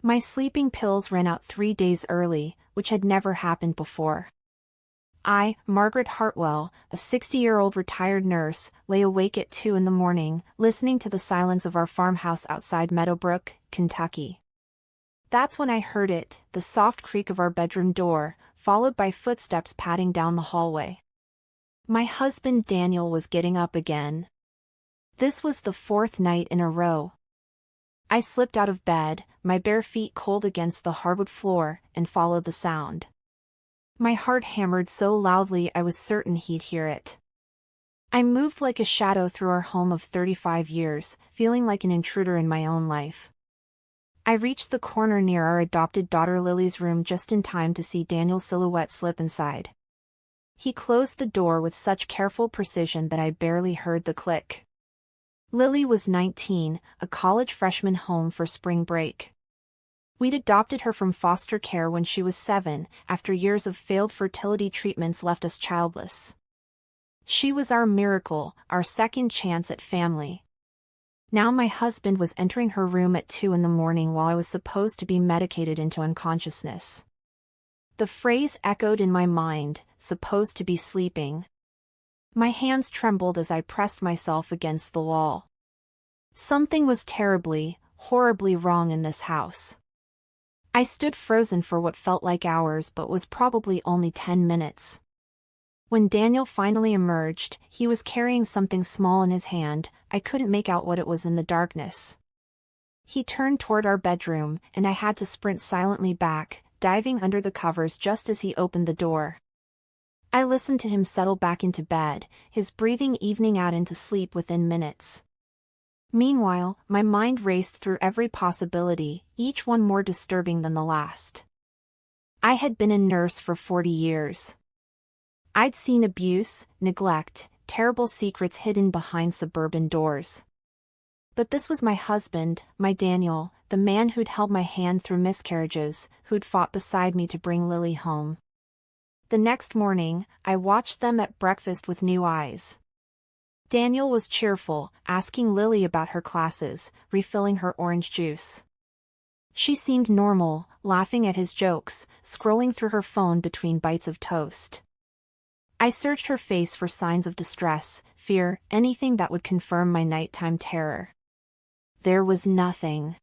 My sleeping pills ran out 3 days early, which had never happened before. I, Margaret Hartwell, a 60-year-old retired nurse, lay awake at 2 in the morning, listening to the silence of our farmhouse outside Meadowbrook, Kentucky. That's when I heard it, the soft creak of our bedroom door, followed by footsteps padding down the hallway. My husband Daniel was getting up again. This was the 4th night in a row. I slipped out of bed, my bare feet cold against the hardwood floor, and followed the sound. My heart hammered so loudly I was certain he'd hear it. I moved like a shadow through our home of 35 years, feeling like an intruder in my own life. I reached the corner near our adopted daughter Lily's room just in time to see Daniel's silhouette slip inside. He closed the door with such careful precision that I barely heard the click. Lily was 19, a college freshman home for spring break. We'd adopted her from foster care when she was 7, after years of failed fertility treatments left us childless. She was our miracle, our second chance at family. Now my husband was entering her room at 2 in the morning while I was supposed to be medicated into unconsciousness. The phrase echoed in my mind, supposed to be sleeping. My hands trembled as I pressed myself against the wall. Something was terribly, horribly wrong in this house. I stood frozen for what felt like hours but was probably only 10 minutes. When Daniel finally emerged, he was carrying something small in his hand. I couldn't make out what it was in the darkness. He turned toward our bedroom, and I had to sprint silently back, diving under the covers just as he opened the door. I listened to him settle back into bed, his breathing evening out into sleep within minutes. Meanwhile, my mind raced through every possibility, each one more disturbing than the last. I had been a nurse for 40 years. I'd seen abuse, neglect, terrible secrets hidden behind suburban doors. But this was my husband, my Daniel, the man who'd held my hand through miscarriages, who'd fought beside me to bring Lily home. The next morning, I watched them at breakfast with new eyes. Daniel was cheerful, asking Lily about her classes, refilling her orange juice. She seemed normal, laughing at his jokes, scrolling through her phone between bites of toast. I searched her face for signs of distress, fear, anything that would confirm my nighttime terror. There was nothing.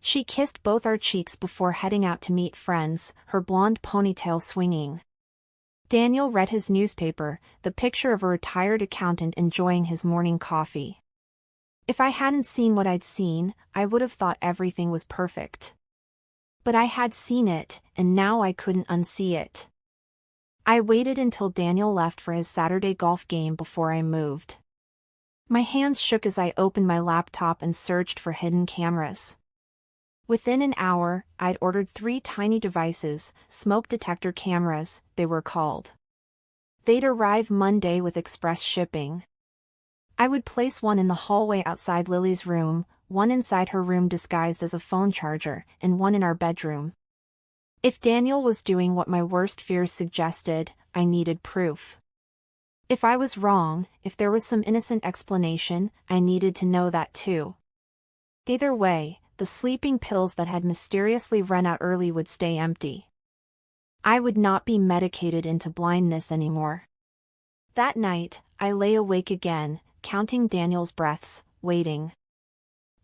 She kissed both our cheeks before heading out to meet friends, her blonde ponytail swinging. Daniel read his newspaper, the picture of a retired accountant enjoying his morning coffee. If I hadn't seen what I'd seen, I would have thought everything was perfect. But I had seen it, and now I couldn't unsee it. I waited until Daniel left for his Saturday golf game before I moved. My hands shook as I opened my laptop and searched for hidden cameras. Within an hour, I'd ordered 3 tiny devices, smoke detector cameras, they were called. They'd arrive Monday with express shipping. I would place one in the hallway outside Lily's room, one inside her room disguised as a phone charger, and one in our bedroom. If Daniel was doing what my worst fears suggested, I needed proof. If I was wrong, if there was some innocent explanation, I needed to know that too. Either way, the sleeping pills that had mysteriously run out early would stay empty. I would not be medicated into blindness anymore. That night, I lay awake again, counting Daniel's breaths, waiting.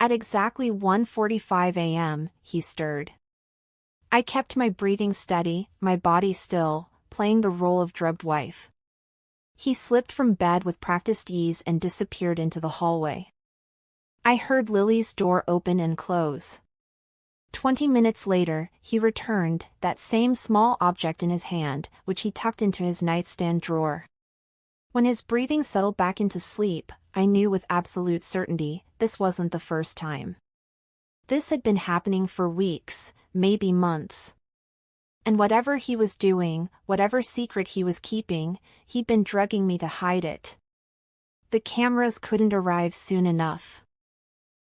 At exactly 1:45 a.m., he stirred. I kept my breathing steady, my body still, playing the role of drugged wife. He slipped from bed with practiced ease and disappeared into the hallway. I heard Lily's door open and close. 20 minutes later, he returned, that same small object in his hand, which he tucked into his nightstand drawer. When his breathing settled back into sleep, I knew with absolute certainty, this wasn't the first time. This had been happening for weeks, maybe months. And whatever he was doing, whatever secret he was keeping, he'd been drugging me to hide it. The cameras couldn't arrive soon enough.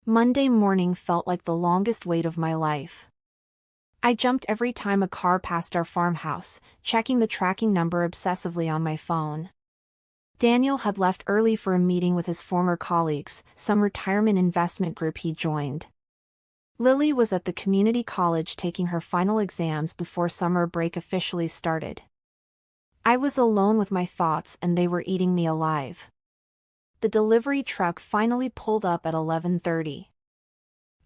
Monday morning felt like the longest wait of my life. I jumped every time a car passed our farmhouse, checking the tracking number obsessively on my phone. Daniel had left early for a meeting with his former colleagues, some retirement investment group he joined. Lily was at the community college taking her final exams before summer break officially started. I was alone with my thoughts and they were eating me alive. The delivery truck finally pulled up at 11:30.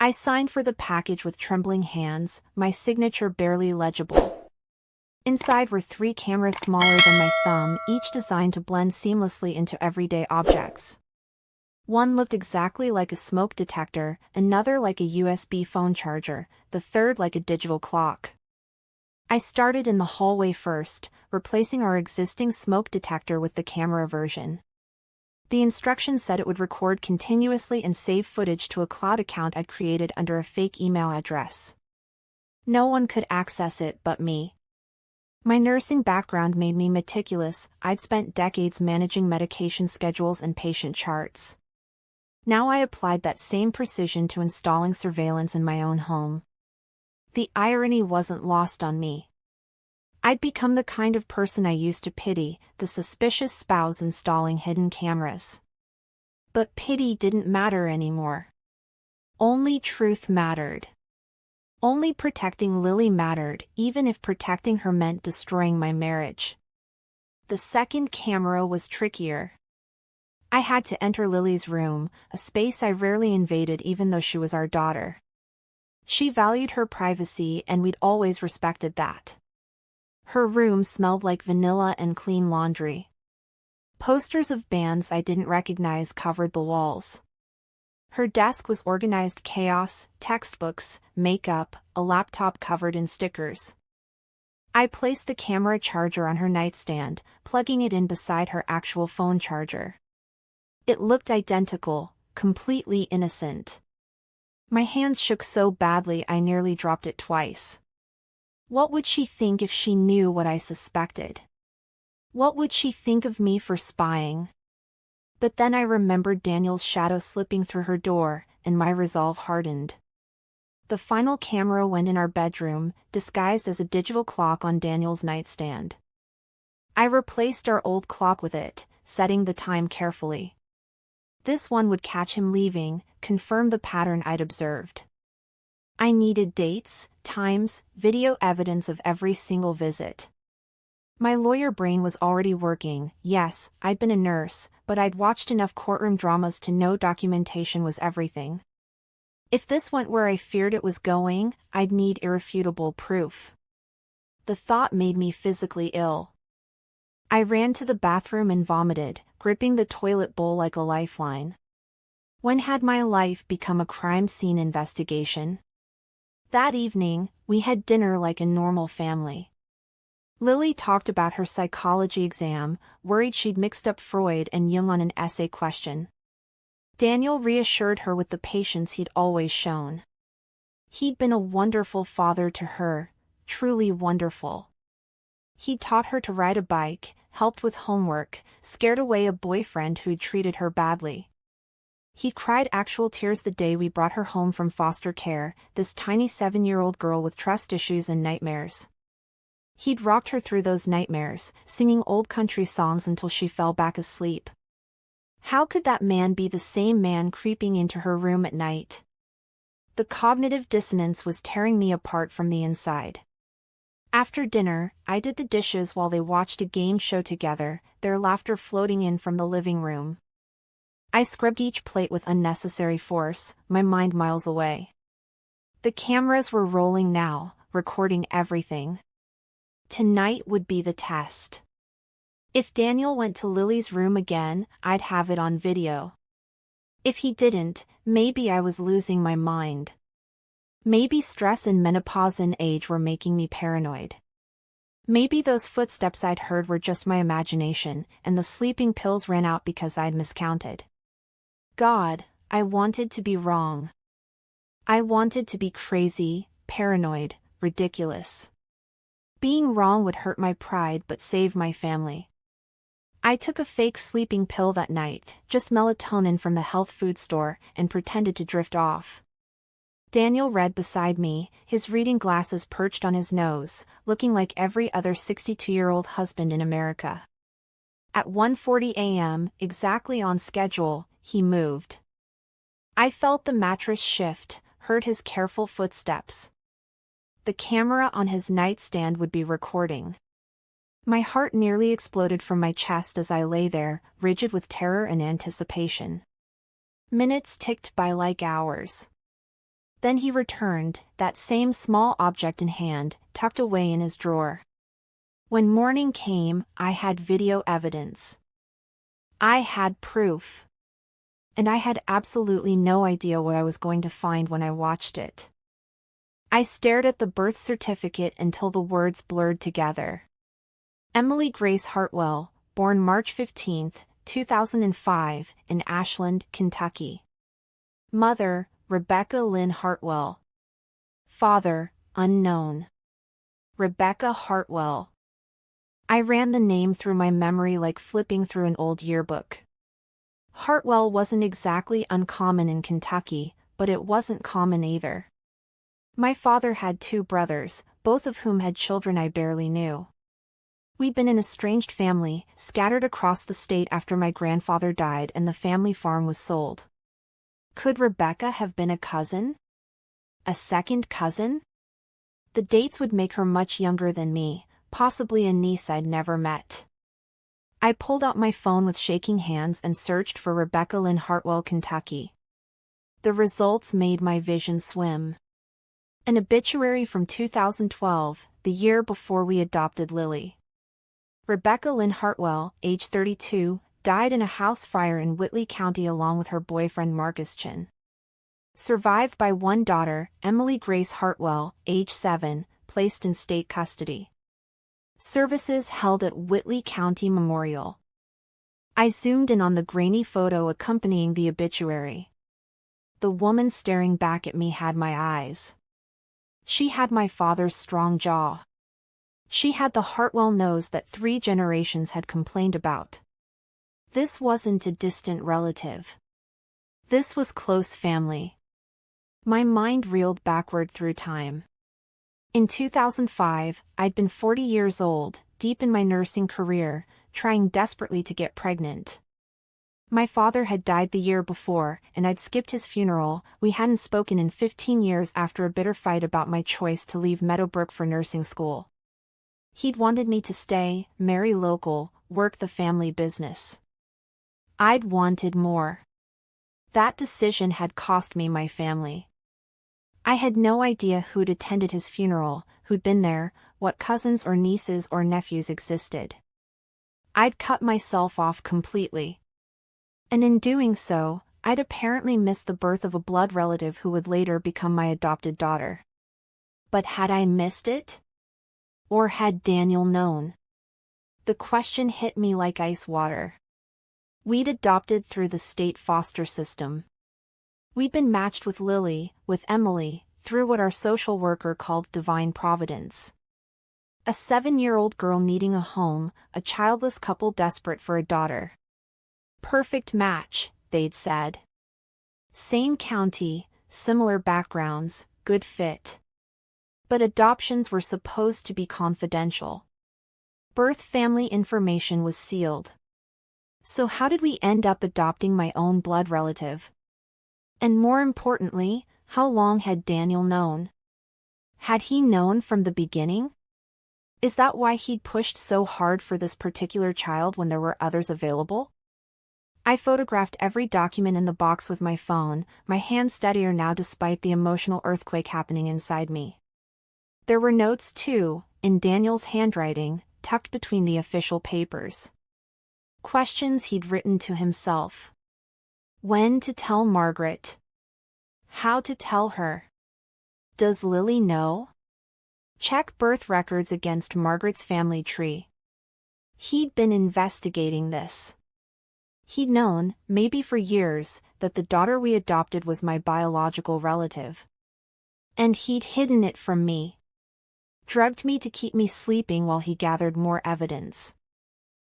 I signed for the package with trembling hands, my signature barely legible. Inside were 3 cameras smaller than my thumb, each designed to blend seamlessly into everyday objects. One looked exactly like a smoke detector, another like a USB phone charger, the third like a digital clock. I started in the hallway first, replacing our existing smoke detector with the camera version. The instructions said it would record continuously and save footage to a cloud account I'd created under a fake email address. No one could access it but me. My nursing background made me meticulous. I'd spent decades managing medication schedules and patient charts. Now I applied that same precision to installing surveillance in my own home. The irony wasn't lost on me. I'd become the kind of person I used to pity, the suspicious spouse installing hidden cameras. But pity didn't matter anymore. Only truth mattered. Only protecting Lily mattered, even if protecting her meant destroying my marriage. The second camera was trickier. I had to enter Lily's room, a space I rarely invaded even though she was our daughter. She valued her privacy and we'd always respected that. Her room smelled like vanilla and clean laundry. Posters of bands I didn't recognize covered the walls. Her desk was organized chaos, textbooks, makeup, a laptop covered in stickers. I placed the camera charger on her nightstand, plugging it in beside her actual phone charger. It looked identical, completely innocent. My hands shook so badly I nearly dropped it twice. What would she think if she knew what I suspected? What would she think of me for spying? But then I remembered Daniel's shadow slipping through her door, and my resolve hardened. The final camera went in our bedroom, disguised as a digital clock on Daniel's nightstand. I replaced our old clock with it, setting the time carefully. This one would catch him leaving, confirm the pattern I'd observed. I needed dates, times, video evidence of every single visit. My lawyer brain was already working. Yes, I'd been a nurse, but I'd watched enough courtroom dramas to know documentation was everything. If this went where I feared it was going, I'd need irrefutable proof. The thought made me physically ill. I ran to the bathroom and vomited, gripping the toilet bowl like a lifeline. When had my life become a crime scene investigation? That evening, we had dinner like a normal family. Lily talked about her psychology exam, worried she'd mixed up Freud and Jung on an essay question. Daniel reassured her with the patience he'd always shown. He'd been a wonderful father to her, truly wonderful. He'd taught her to ride a bike, helped with homework, scared away a boyfriend who'd treated her badly. He cried actual tears the day we brought her home from foster care, this tiny 7-year-old girl with trust issues and nightmares. He'd rocked her through those nightmares, singing old country songs until she fell back asleep. How could that man be the same man creeping into her room at night? The cognitive dissonance was tearing me apart from the inside. After dinner, I did the dishes while they watched a game show together, their laughter floating in from the living room. I scrubbed each plate with unnecessary force, my mind miles away. The cameras were rolling now, recording everything. Tonight would be the test. If Daniel went to Lily's room again, I'd have it on video. If he didn't, maybe I was losing my mind. Maybe stress and menopause and age were making me paranoid. Maybe those footsteps I'd heard were just my imagination, and the sleeping pills ran out because I'd miscounted. God, I wanted to be wrong. I wanted to be crazy, paranoid, ridiculous. Being wrong would hurt my pride but save my family. I took a fake sleeping pill that night, just melatonin from the health food store, and pretended to drift off. Daniel read beside me, his reading glasses perched on his nose, looking like every other 62-year-old husband in America. At 1:40 a.m., exactly on schedule, he moved. I felt the mattress shift, heard his careful footsteps. The camera on his nightstand would be recording. My heart nearly exploded from my chest as I lay there, rigid with terror and anticipation. Minutes ticked by like hours. Then he returned, that same small object in hand, tucked away in his drawer. When morning came, I had video evidence. I had proof. And I had absolutely no idea what I was going to find when I watched it. I stared at the birth certificate until the words blurred together. Emily Grace Hartwell, born March 15, 2005, in Ashland, Kentucky. Mother, Rebecca Lynn Hartwell. Father, unknown. Rebecca Hartwell. I ran the name through my memory like flipping through an old yearbook. Hartwell wasn't exactly uncommon in Kentucky, but it wasn't common either. My father had 2 brothers, both of whom had children I barely knew. We'd been an estranged family, scattered across the state after my grandfather died and the family farm was sold. Could Rebecca have been a cousin? A second cousin? The dates would make her much younger than me, possibly a niece I'd never met. I pulled out my phone with shaking hands and searched for Rebecca Lynn Hartwell, Kentucky. The results made my vision swim. An obituary from 2012, the year before we adopted Lily. Rebecca Lynn Hartwell, age 32, died in a house fire in Whitley County along with her boyfriend Marcus Chin. Survived by 1 daughter, Emily Grace Hartwell, age 7, placed in state custody. Services held at Whitley County Memorial. I zoomed in on the grainy photo accompanying the obituary. The woman staring back at me had my eyes. She had my father's strong jaw. She had the Hartwell nose that 3 generations had complained about. This wasn't a distant relative. This was close family. My mind reeled backward through time. In 2005, I'd been 40 years old, deep in my nursing career, trying desperately to get pregnant. My father had died the year before, and I'd skipped his funeral. We hadn't spoken in 15 years after a bitter fight about my choice to leave Meadowbrook for nursing school. He'd wanted me to stay, marry local, work the family business. I'd wanted more. That decision had cost me my family. I had no idea who'd attended his funeral, who'd been there, what cousins or nieces or nephews existed. I'd cut myself off completely. And in doing so, I'd apparently missed the birth of a blood relative who would later become my adopted daughter. But had I missed it? Or had Daniel known? The question hit me like ice water. We'd adopted through the state foster system. We'd been matched with Lily, with Emily, through what our social worker called divine providence. A 7-year-old girl needing a home, a childless couple desperate for a daughter. Perfect match, they'd said. Same county, similar backgrounds, good fit. But adoptions were supposed to be confidential. Birth family information was sealed. So how did we end up adopting my own blood relative? And more importantly, how long had Daniel known? Had he known from the beginning? Is that why he'd pushed so hard for this particular child when there were others available? I photographed every document in the box with my phone, my hand steadier now despite the emotional earthquake happening inside me. There were notes too, in Daniel's handwriting, tucked between the official papers. Questions he'd written to himself. When to tell Margaret? How to tell her? Does Lily know? Check birth records against Margaret's family tree. He'd been investigating this. He'd known, maybe for years, that the daughter we adopted was my biological relative. And he'd hidden it from me. Drugged me to keep me sleeping while he gathered more evidence.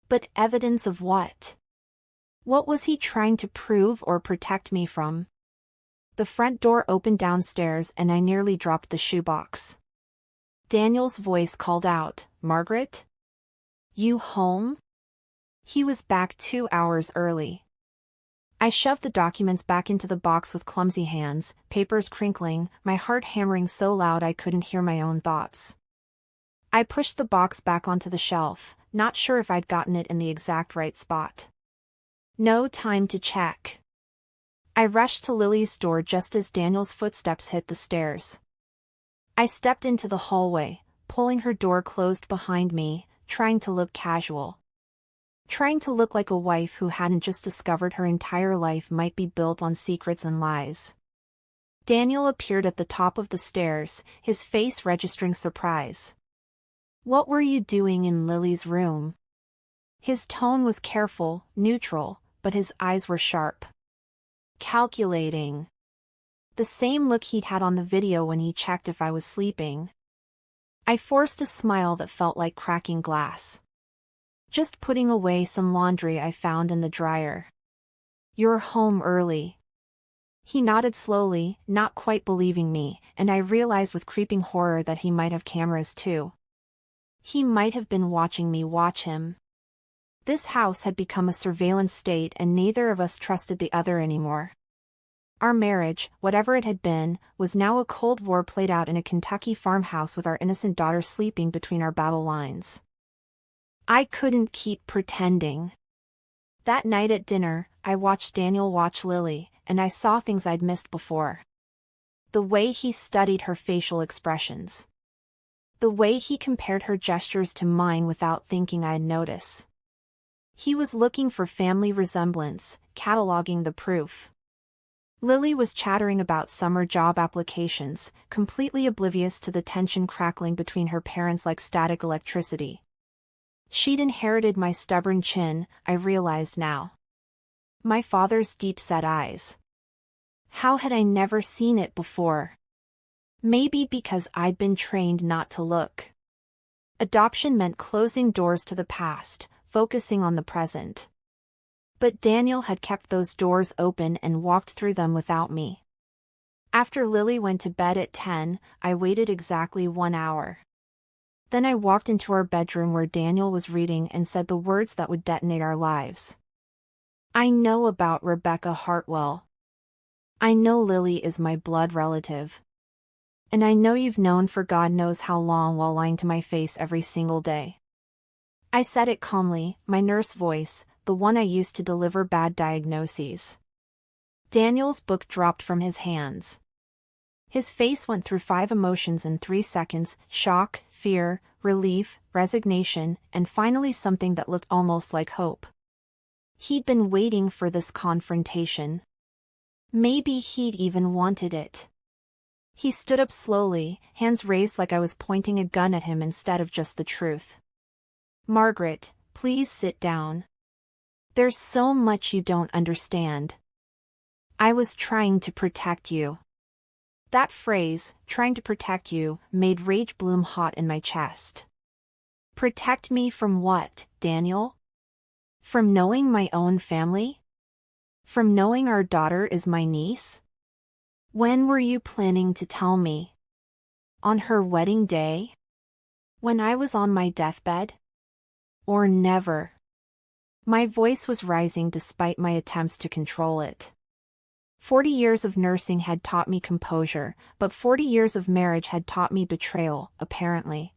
But evidence of what? What was he trying to prove or protect me from? The front door opened downstairs and I nearly dropped the shoebox. Daniel's voice called out, "Margaret? You home?" He was back 2 hours early. I shoved the documents back into the box with clumsy hands, papers crinkling, my heart hammering so loud I couldn't hear my own thoughts. I pushed the box back onto the shelf, not sure if I'd gotten it in the exact right spot. No time to check. I rushed to Lily's door just as Daniel's footsteps hit the stairs. I stepped into the hallway, pulling her door closed behind me, trying to look casual. Trying to look like a wife who hadn't just discovered her entire life might be built on secrets and lies. Daniel appeared at the top of the stairs, his face registering surprise. "What were you doing in Lily's room?" His tone was careful, neutral, but his eyes were sharp. Calculating. The same look he'd had on the video when he checked if I was sleeping. I forced a smile that felt like cracking glass. "Just putting away some laundry I found in the dryer." "You're home early." He nodded slowly, not quite believing me, and I realized with creeping horror that he might have cameras too. He might have been watching me watch him. This house had become a surveillance state and neither of us trusted the other anymore. Our marriage, whatever it had been, was now a Cold War played out in a Kentucky farmhouse with our innocent daughter sleeping between our battle lines. I couldn't keep pretending. That night at dinner, I watched Daniel watch Lily, and I saw things I'd missed before. The way he studied her facial expressions. The way he compared her gestures to mine without thinking I'd notice. He was looking for family resemblance, cataloging the proof. Lily was chattering about summer job applications, completely oblivious to the tension crackling between her parents like static electricity. She'd inherited my stubborn chin, I realized now. My father's deep-set eyes. How had I never seen it before? Maybe because I'd been trained not to look. Adoption meant closing doors to the past, focusing on the present. But Daniel had kept those doors open and walked through them without me. After Lily went to bed at 10, I waited exactly 1 hour. Then I walked into our bedroom where Daniel was reading and said the words that would detonate our lives. "I know about Rebecca Hartwell. I know Lily is my blood relative. And I know you've known for God knows how long while lying to my face every single day." I said it calmly, my nurse voice, the one I used to deliver bad diagnoses. Daniel's book dropped from his hands. His face went through 5 emotions in 3 seconds: shock, fear, relief, resignation, and finally something that looked almost like hope. He'd been waiting for this confrontation. Maybe he'd even wanted it. He stood up slowly, hands raised like I was pointing a gun at him instead of just the truth. "Margaret, please sit down. There's so much you don't understand. I was trying to protect you." That phrase, "trying to protect you," made rage bloom hot in my chest. Protect me from what, Daniel? From knowing my own family? From knowing our daughter is my niece? When were you planning to tell me? On her wedding day? When I was on my deathbed? Or never? My voice was rising despite my attempts to control it. 40 years of nursing had taught me composure, but 40 years of marriage had taught me betrayal, apparently.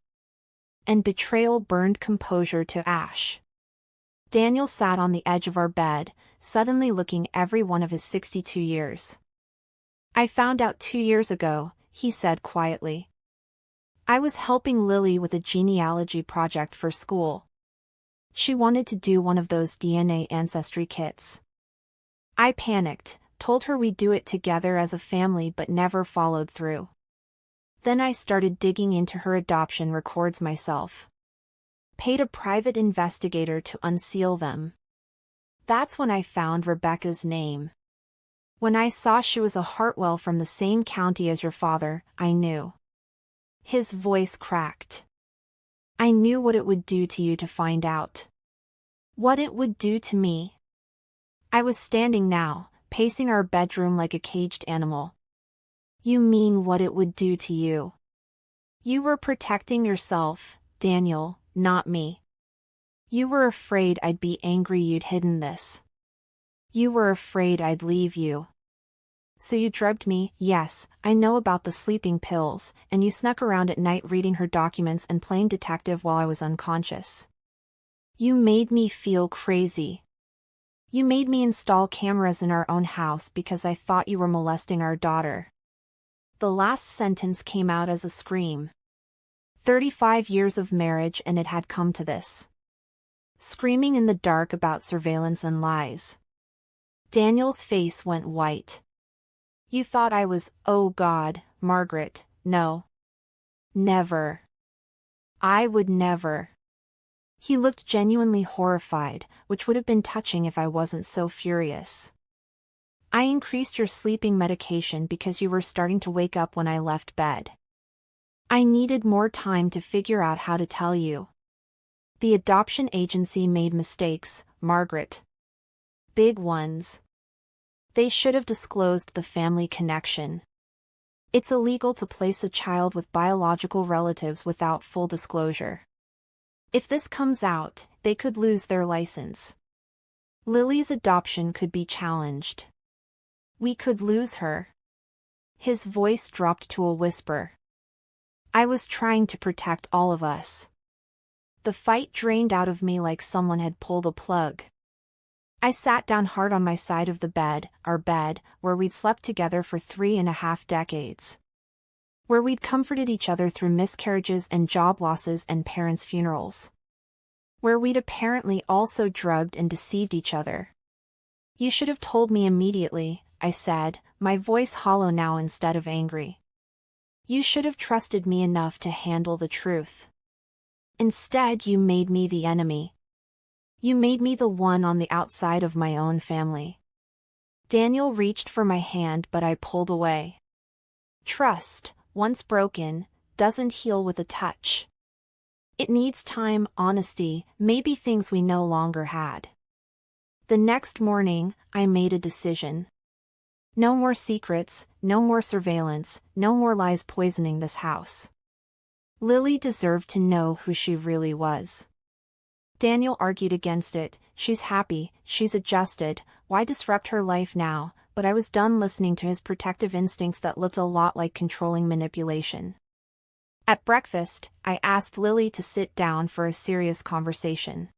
And betrayal burned composure to ash. Daniel sat on the edge of our bed, suddenly looking every one of his 62 years. "I found out 2 years ago," he said quietly. "I was helping Lily with a genealogy project for school. She wanted to do one of those DNA ancestry kits. I panicked, told her we'd do it together as a family but never followed through. Then I started digging into her adoption records myself. Paid a private investigator to unseal them. That's when I found Rebecca's name. When I saw she was a Hartwell from the same county as your father, I knew." His voice cracked. "I knew what it would do to you to find out. What it would do to me." I was standing now, pacing our bedroom like a caged animal. "You mean what it would do to you? You were protecting yourself, Daniel, not me. You were afraid I'd be angry you'd hidden this. You were afraid I'd leave you. So you drugged me. Yes, I know about the sleeping pills, and you snuck around at night reading her documents and playing detective while I was unconscious. You made me feel crazy. You made me install cameras in our own house because I thought you were molesting our daughter. The last sentence came out as a scream. 35 years of marriage and it had come to this. Screaming in the dark about surveillance and lies. Daniel's face went white. You thought I was, oh God, Margaret, no. Never. I would never. He looked genuinely horrified, which would have been touching if I wasn't so furious. I increased your sleeping medication because you were starting to wake up when I left bed. I needed more time to figure out how to tell you. The adoption agency made mistakes, Margaret. Big ones. They should have disclosed the family connection. It's illegal to place a child with biological relatives without full disclosure. If this comes out, they could lose their license. Lily's adoption could be challenged. We could lose her. His voice dropped to a whisper. I was trying to protect all of us. The fight drained out of me like someone had pulled a plug. I sat down hard on my side of the bed, our bed, where we'd slept together for 3.5 decades. Where we'd comforted each other through miscarriages and job losses and parents' funerals. Where we'd apparently also drugged and deceived each other. You should have told me immediately, I said, my voice hollow now instead of angry. You should have trusted me enough to handle the truth. Instead, you made me the enemy. You made me the one on the outside of my own family. Daniel reached for my hand, but I pulled away. Trust, once broken, doesn't heal with a touch. It needs time, honesty, maybe things we no longer had. The next morning, I made a decision. No more secrets, no more surveillance, no more lies poisoning this house. Lily deserved to know who she really was. Daniel argued against it. She's happy, she's adjusted, why disrupt her life now? But I was done listening to his protective instincts that looked a lot like controlling manipulation. At breakfast, I asked Lily to sit down for a serious conversation.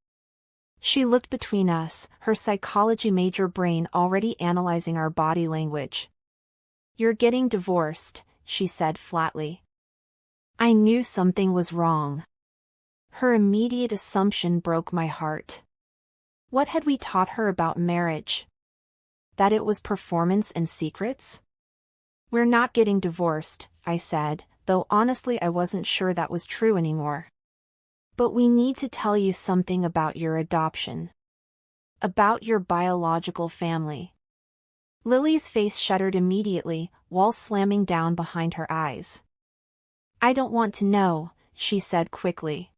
She looked between us, her psychology major brain already analyzing our body language. You're getting divorced, she said flatly. I knew something was wrong. Her immediate assumption broke my heart. What had we taught her about marriage? That it was performance and secrets? We're not getting divorced, I said, though honestly I wasn't sure that was true anymore. But we need to tell you something about your adoption. About your biological family. Lily's face shuddered immediately, walls slamming down behind her eyes. I don't want to know, she said quickly.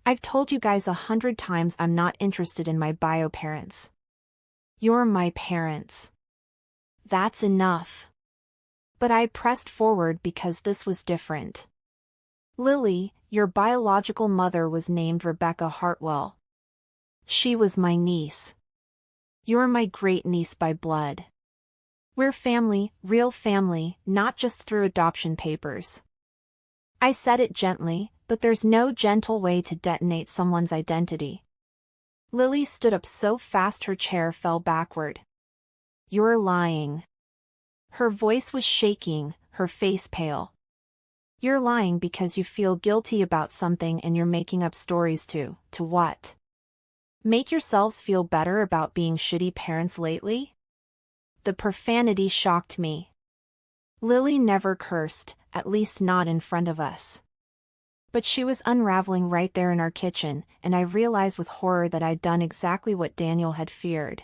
I've told you guys 100 times I'm not interested in my bio parents. You're my parents. That's enough. But I pressed forward because this was different. Lily, your biological mother was named Rebecca Hartwell. She was my niece. You're my great-niece by blood. We're family, real family, not just through adoption papers. I said it gently, but there's no gentle way to detonate someone's identity. Lily stood up so fast her chair fell backward. You're lying. Her voice was shaking, her face pale. You're lying because you feel guilty about something and you're making up stories to what? Make yourselves feel better about being shitty parents lately? The profanity shocked me. Lily never cursed, at least not in front of us. But she was unraveling right there in our kitchen, and I realized with horror that I'd done exactly what Daniel had feared.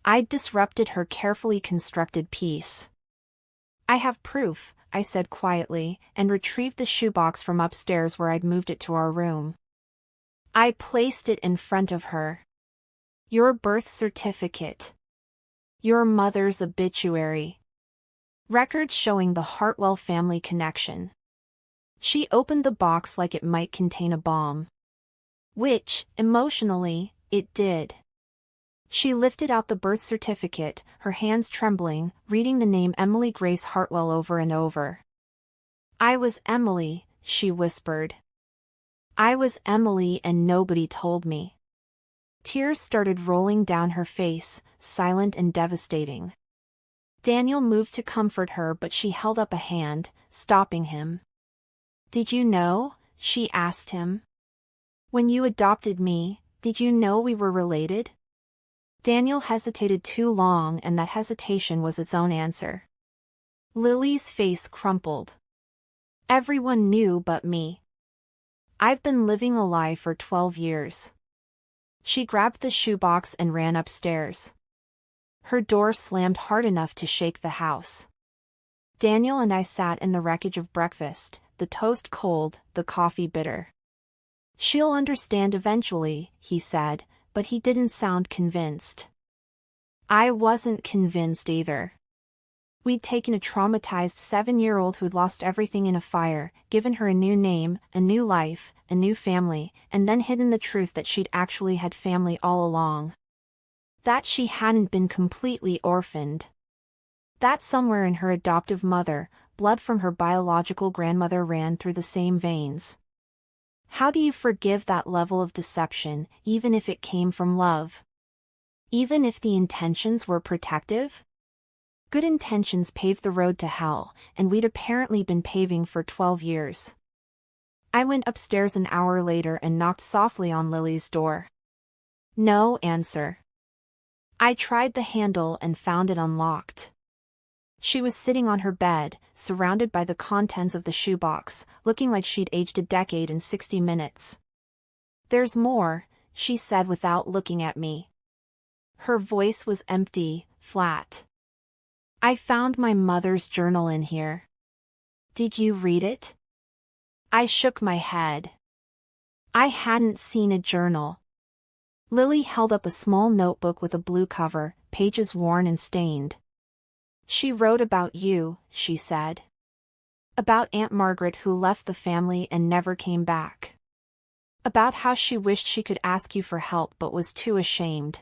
I'd disrupted her carefully constructed peace. I have proof, I said quietly, and retrieved the shoebox from upstairs where I'd moved it to our room. I placed it in front of her. Your birth certificate. Your mother's obituary. Records showing the Hartwell family connection. She opened the box like it might contain a bomb. Which, emotionally, it did. She lifted out the birth certificate, her hands trembling, reading the name Emily Grace Hartwell over and over. "I was Emily," she whispered. "I was Emily and nobody told me." Tears started rolling down her face, silent and devastating. Daniel moved to comfort her, but she held up a hand, stopping him. "Did you know?" she asked him. "When you adopted me, did you know we were related?" Daniel hesitated too long, and that hesitation was its own answer. Lily's face crumpled. "Everyone knew but me. I've been living a lie for 12 years. She grabbed the shoebox and ran upstairs. Her door slammed hard enough to shake the house. Daniel and I sat in the wreckage of breakfast, the toast cold, the coffee bitter. "She'll understand eventually," he said, but he didn't sound convinced. I wasn't convinced either. We'd taken a traumatized 7-year-old who'd lost everything in a fire, given her a new name, a new life, a new family, and then hidden the truth that she'd actually had family all along. That she hadn't been completely orphaned. That somewhere in her adoptive mother, blood from her biological grandmother ran through the same veins. How do you forgive that level of deception, even if it came from love? Even if the intentions were protective? Good intentions paved the road to hell, and we'd apparently been paving for 12 years. I went upstairs an hour later and knocked softly on Lily's door. No answer. I tried the handle and found it unlocked. She was sitting on her bed, surrounded by the contents of the shoebox, looking like she'd aged a decade in 60 minutes. "There's more," she said without looking at me. Her voice was empty, flat. "I found my mother's journal in here. Did you read it?" I shook my head. I hadn't seen a journal. Lily held up a small notebook with a blue cover, pages worn and stained. "She wrote about you," she said. "About Aunt Margaret who left the family and never came back. About how she wished she could ask you for help but was too ashamed.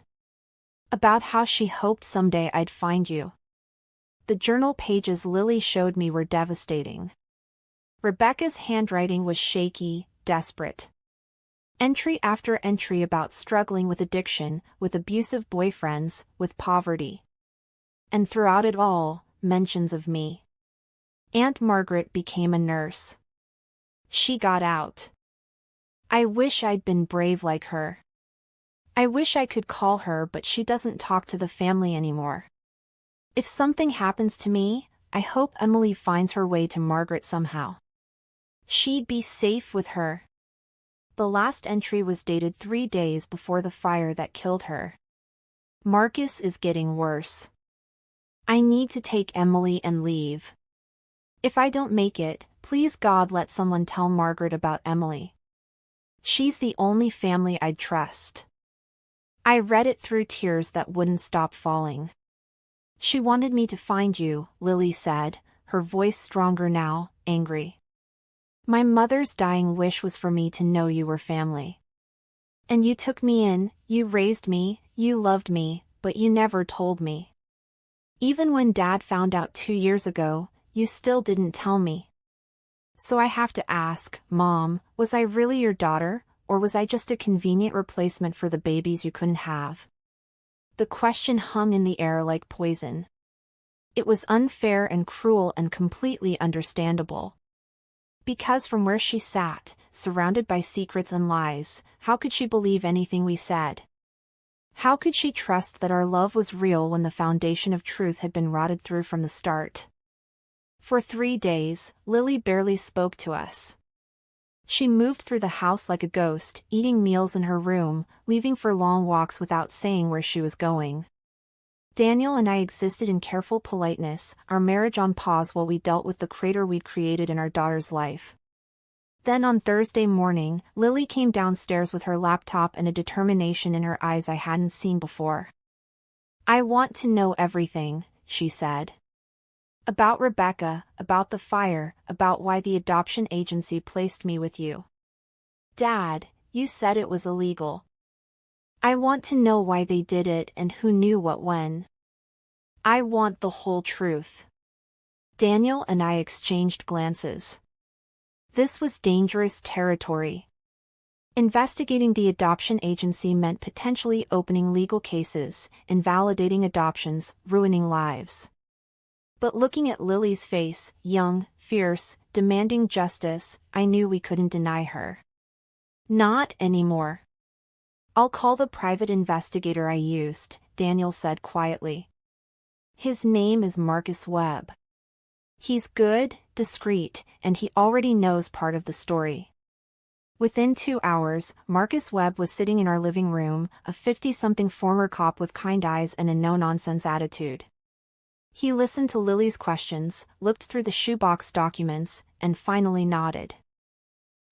About how she hoped someday I'd find you." The journal pages Lily showed me were devastating. Rebecca's handwriting was shaky, desperate. Entry after entry about struggling with addiction, with abusive boyfriends, with poverty. And throughout it all, mentions of me. Aunt Margaret became a nurse. She got out. I wish I'd been brave like her. I wish I could call her, but she doesn't talk to the family anymore. If something happens to me, I hope Emily finds her way to Margaret somehow. She'd be safe with her. The last entry was dated 3 days before the fire that killed her. "Marcus is getting worse. I need to take Emily and leave. If I don't make it, please God let someone tell Margaret about Emily. She's the only family I'd trust." I read it through tears that wouldn't stop falling. "She wanted me to find you," Lily said, her voice stronger now, angry. "My mother's dying wish was for me to know you were family. And you took me in, you raised me, you loved me, but you never told me. Even when Dad found out 2 years ago, you still didn't tell me. So I have to ask, Mom, was I really your daughter, or was I just a convenient replacement for the babies you couldn't have?" The question hung in the air like poison. It was unfair and cruel and completely understandable. Because from where she sat, surrounded by secrets and lies, how could she believe anything we said? How could she trust that our love was real when the foundation of truth had been rotted through from the start? For 3 days, Lily barely spoke to us. She moved through the house like a ghost, eating meals in her room, leaving for long walks without saying where she was going. Daniel and I existed in careful politeness, our marriage on pause while we dealt with the crater we'd created in our daughter's life. Then on Thursday morning, Lily came downstairs with her laptop and a determination in her eyes I hadn't seen before. "I want to know everything," she said. "About Rebecca, about the fire, about why the adoption agency placed me with you. Dad, you said it was illegal." I want to know why they did it and who knew what when. I want the whole truth. Daniel and I exchanged glances. This was dangerous territory. Investigating the adoption agency meant potentially opening legal cases, invalidating adoptions, ruining lives. But looking at Lily's face, young, fierce, demanding justice, I knew we couldn't deny her. Not anymore. I'll call the private investigator I used, Daniel said quietly. His name is Marcus Webb. He's good, discreet, and he already knows part of the story. Within 2 hours, Marcus Webb was sitting in our living room, a 50-something former cop with kind eyes and a no-nonsense attitude. He listened to Lily's questions, looked through the shoebox documents, and finally nodded.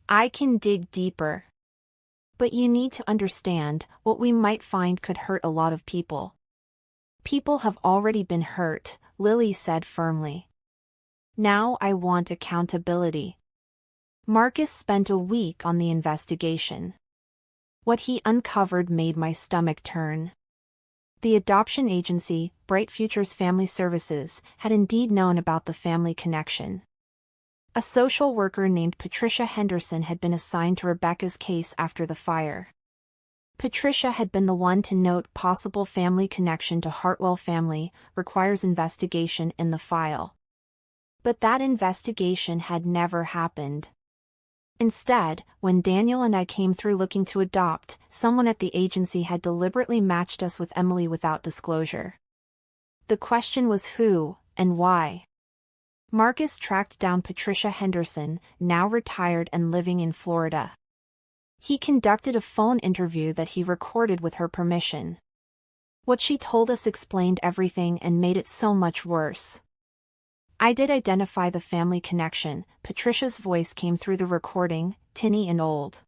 I can dig deeper. But you need to understand, what we might find could hurt a lot of people. People have already been hurt, Lily said firmly. Now I want accountability. Marcus spent a week on the investigation. What he uncovered made my stomach turn. The adoption agency, Bright Futures Family Services, had indeed known about the family connection. A social worker named Patricia Henderson had been assigned to Rebecca's case after the fire. Patricia had been the one to note possible family connection to Hartwell family, requires investigation in the file. But that investigation had never happened. Instead, when Daniel and I came through looking to adopt, someone at the agency had deliberately matched us with Emily without disclosure. The question was who, and why. Marcus tracked down Patricia Henderson, now retired and living in Florida. He conducted a phone interview that he recorded with her permission. What she told us explained everything and made it so much worse. I did identify the family connection. Patricia's voice came through the recording, tinny and old.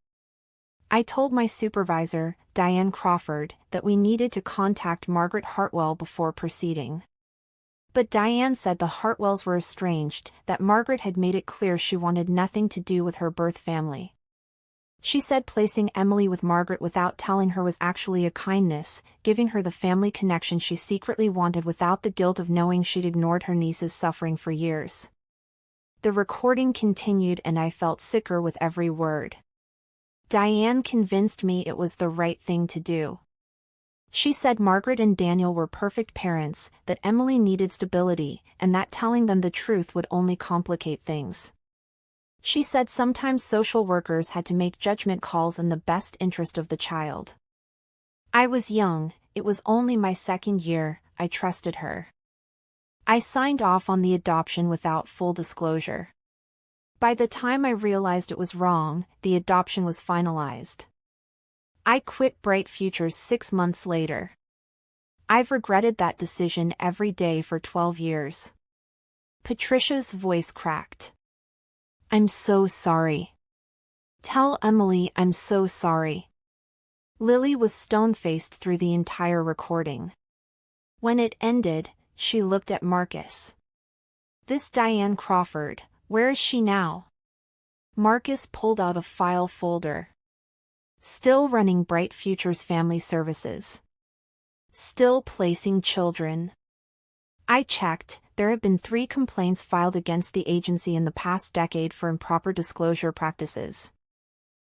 I told my supervisor, Diane Crawford, that we needed to contact Margaret Hartwell before proceeding. But Diane said the Hartwells were estranged, that Margaret had made it clear she wanted nothing to do with her birth family. She said placing Emily with Margaret without telling her was actually a kindness, giving her the family connection she secretly wanted without the guilt of knowing she'd ignored her niece's suffering for years. The recording continued and I felt sicker with every word. Diane convinced me it was the right thing to do. She said Margaret and Daniel were perfect parents, that Emily needed stability, and that telling them the truth would only complicate things. She said sometimes social workers had to make judgment calls in the best interest of the child. I was young, it was only my second year, I trusted her. I signed off on the adoption without full disclosure. By the time I realized it was wrong, the adoption was finalized. I quit Bright Futures 6 months later. I've regretted that decision every day for 12 years. Patricia's voice cracked. I'm so sorry. Tell Emily I'm so sorry. Lily was stone-faced through the entire recording. When it ended, she looked at Marcus. This Diane Crawford, where is she now? Marcus pulled out a file folder. Still running Bright Futures Family Services. Still placing children. I checked, there have been 3 complaints filed against the agency in the past decade for improper disclosure practices.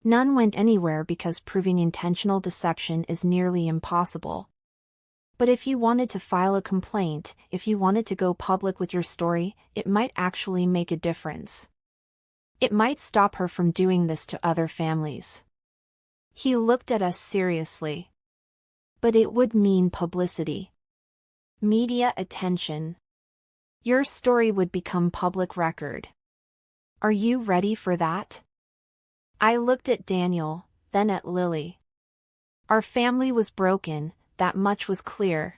None went anywhere because proving intentional deception is nearly impossible. But if you wanted to file a complaint, if you wanted to go public with your story, it might actually make a difference. It might stop her from doing this to other families. He looked at us seriously. But it would mean publicity. Media attention. Your story would become public record. Are you ready for that? I looked at Daniel, then at Lily. Our family was broken, that much was clear.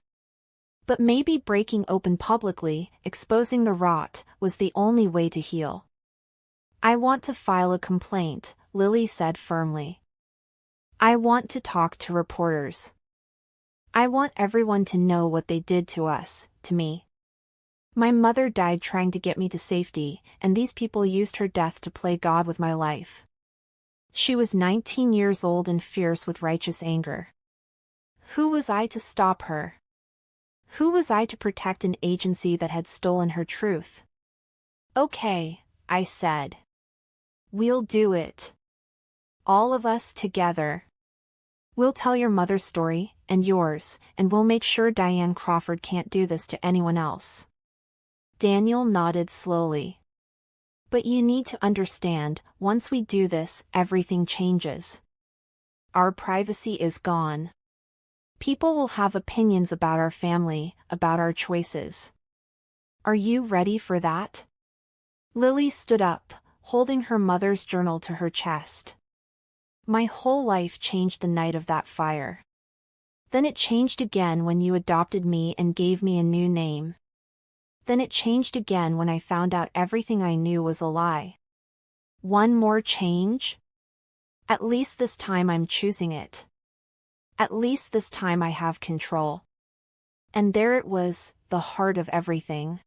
But maybe breaking open publicly, exposing the rot, was the only way to heal. I want to file a complaint, Lily said firmly. I want to talk to reporters. I want everyone to know what they did to us, to me. My mother died trying to get me to safety, and these people used her death to play God with my life. She was 19 years old and fierce with righteous anger. Who was I to stop her? Who was I to protect an agency that had stolen her truth? Okay, I said. We'll do it. All of us together. We'll tell your mother's story, and yours, and we'll make sure Diane Crawford can't do this to anyone else. Daniel nodded slowly. But you need to understand, once we do this, everything changes. Our privacy is gone. People will have opinions about our family, about our choices. Are you ready for that? Lily stood up, holding her mother's journal to her chest. My whole life changed the night of that fire. Then it changed again when you adopted me and gave me a new name. Then it changed again when I found out everything I knew was a lie. One more change? At least this time I'm choosing it. At least this time I have control. And there it was, the heart of everything.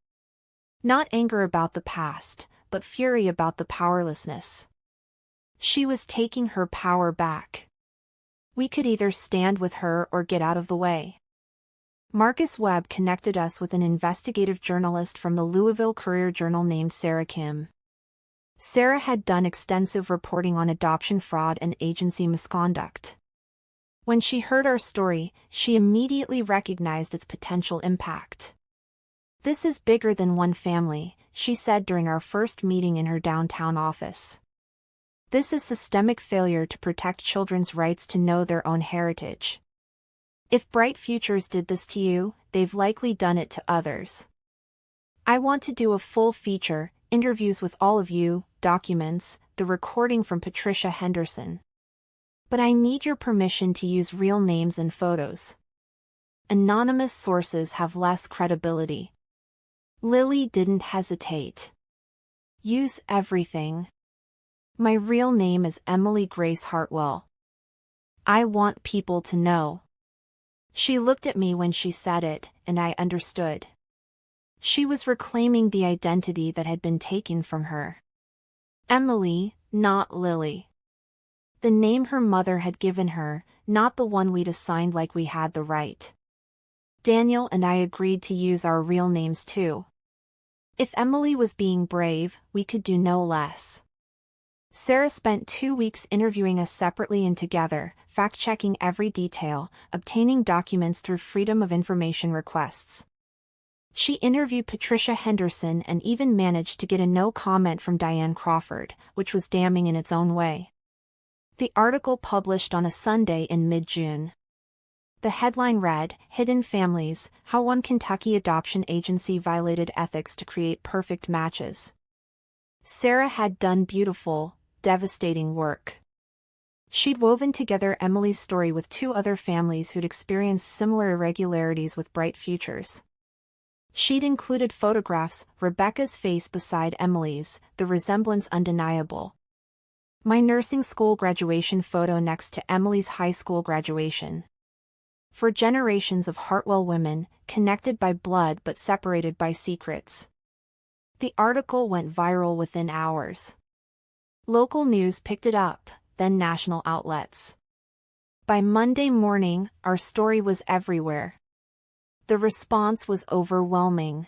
Not anger about the past, but fury about the powerlessness. She was taking her power back. We could either stand with her or get out of the way. Marcus Webb connected us with an investigative journalist from the Louisville Courier-Journal named Sarah Kim. Sarah had done extensive reporting on adoption fraud and agency misconduct. When she heard our story, she immediately recognized its potential impact. This is bigger than one family, she said during our first meeting in her downtown office. This is systemic failure to protect children's rights to know their own heritage. If Bright Futures did this to you, they've likely done it to others. I want to do a full feature, interviews with all of you, documents, the recording from Patricia Henderson. But I need your permission to use real names and photos. Anonymous sources have less credibility. Lily didn't hesitate. Use everything. My real name is Emily Grace Hartwell. I want people to know. She looked at me when she said it, and I understood. She was reclaiming the identity that had been taken from her. Emily, not Lily. The name her mother had given her, not the one we'd assigned like we had the right. Daniel and I agreed to use our real names too. If Emily was being brave, we could do no less. Sarah spent 2 weeks interviewing us separately and together, fact-checking every detail, obtaining documents through Freedom of Information requests. She interviewed Patricia Henderson and even managed to get a no comment from Diane Crawford, which was damning in its own way. The article published on a Sunday in mid-June. The headline read, Hidden Families, How One Kentucky Adoption Agency Violated Ethics to Create Perfect Matches. Sarah had done beautiful, devastating work. She'd woven together Emily's story with 2 other families who'd experienced similar irregularities with Bright Futures. She'd included photographs, Rebecca's face beside Emily's, the resemblance undeniable. My nursing school graduation photo next to Emily's high school graduation. For generations of Hartwell women, connected by blood but separated by secrets. The article went viral within hours. Local news picked it up, then national outlets. By Monday morning, our story was everywhere. The response was overwhelming.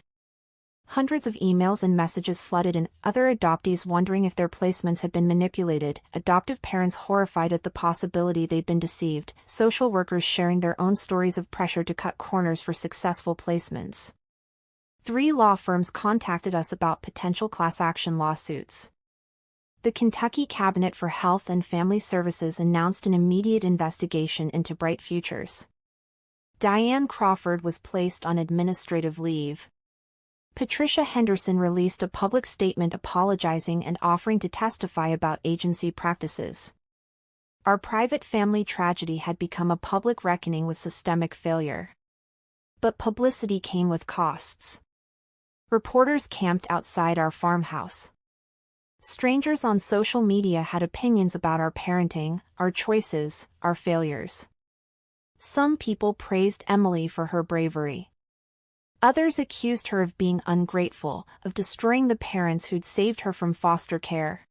Hundreds of emails and messages flooded in, other adoptees wondering if their placements had been manipulated, adoptive parents horrified at the possibility they'd been deceived, social workers sharing their own stories of pressure to cut corners for successful placements. 3 law firms contacted us about potential class action lawsuits. The Kentucky Cabinet for Health and Family Services announced an immediate investigation into Bright Futures. Diane Crawford was placed on administrative leave. Patricia Henderson released a public statement apologizing and offering to testify about agency practices. Our private family tragedy had become a public reckoning with systemic failure. But publicity came with costs. Reporters camped outside our farmhouse. Strangers on social media had opinions about our parenting, our choices, our failures. Some people praised Emily for her bravery. Others accused her of being ungrateful, of destroying the parents who'd saved her from foster care.